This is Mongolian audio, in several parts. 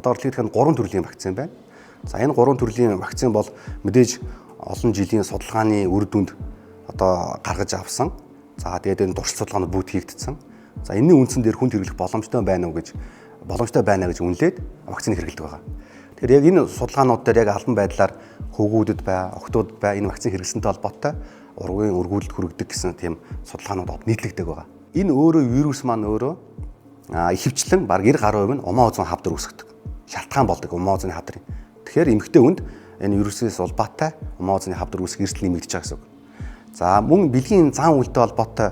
одоо орлогдох нь 3 төрлийн вакцин байна. За энэ 3 төрлийн вакцин бол мэдээж олон жилийн судалгааны үр дүнд одоо гаргаж авсан. За тэгээд энэ туршилт судалгаанууд бүгд хийгдсэн. За энэний үндсэн дээр хүнд хэрэглэх боломжтой байна гэж үнэлээд вакциныг хэрэглэдэг байгаа. Тэгэхээр яг энэ судалгаанууд дээр яг албан байдлаар хөвгүүдэд охтуудад энэ вакцин хэрэглэсэнтэй холбоотой ургийн өргүүлэлт хүргэдэг гэсэн тийм судалгаанууд нийтлэгдэг байгаа. Энэ вирус маань ихэвчлэн баг 90% нь умаа узын хавдар үүсгдэг. Шалтгаан болдог умаа узын хавдрын. Тэгэхээр эмэгтэй хүнд энэ вирусээс улбаатай умаа узын хавдар үүсэх эрсдэл нэмэгдэж байгаа гэсэн үг. За мөн бэлгийн зан үйлтэй холбоотой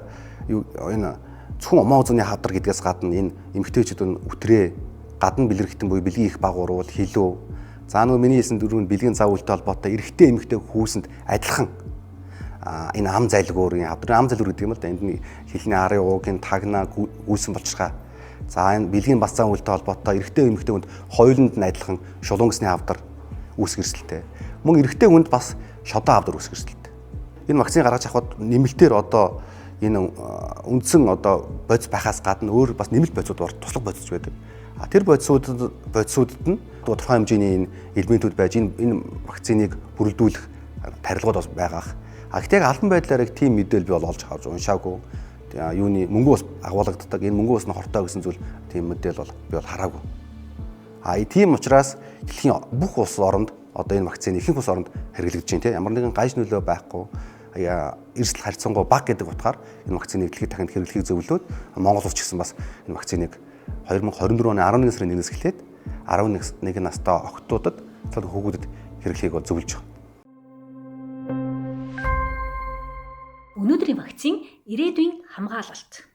энэ зөвхөн умаа узын хавдар гэдгээс гадна энэ эмэгтэйчүүд үтрээ гадна бэлэрхтэн буюу бэлгийн их багуурвал хилүү. За нөгөө миний хэлсэн дөрөв бэлгийн зан үйлтэй холбоотой эрэгтэй эмэгтэй хүүсэнд адилхан энэ ам залгуурын хавдар ам залгуур гэдэг юм л да. Энд хилний арын уугийн тагнаа гүйсэн болчгаа. За энэ бэлгийн бас зан үйлтэй холбоотой эрэгтэй эмэгтэй хүнд хоёуланд нь адилхан шулунгасны хавдар үүсэх эрсдэлтэй. Мөн эрэгтэй хүнд бас шодоо хавдар үүсэх эрсдэлтэй. Энэ вакцины гаргаж авахд нэмэлтээр одоо энэ үндсэн одоо бодис байхаас гадна өөр бас нэмэлт бодисууд туслах бодис байдаг. Тэр бодисуудад нь тодорхой хэмжээний энэ элементүүд байж энэ вакциныг бүрэлдүүлэх тарилгууд бас байгаа. Гэхдээ яг албан байдлаар яг тийм мэдээлэл би бол олж авч уншаагүй. Юуны мөнгө ус агуулгаддаг. Энэ мөнгө усны хортой гэсэн зүйл тийм мэдээлэл бол би бол хараагүй. Тийм учраас дэлхийн бүх улс оронд одоо энэ вакцины ихэнх улс оронд хэрэглэгдэж байна тийм. Ямар нэгэн гаж нөлөө байхгүй. Эрсдэл харьцангуй бага гэдэг утгаар энэ вакциныг дэлхийд дахинд хэрэглэхийг зөвлөөд Монгол улс ч гэсэн бас энэ вакциныг 2024 оны 11 сарын 1-ээс эхлээд 11 настай охтуудад хүүгүүдэд хэрэглэхийг бол зөвлөж байгаа. Өнөөдрийн вакцин ирээдүйн хамгаалалт.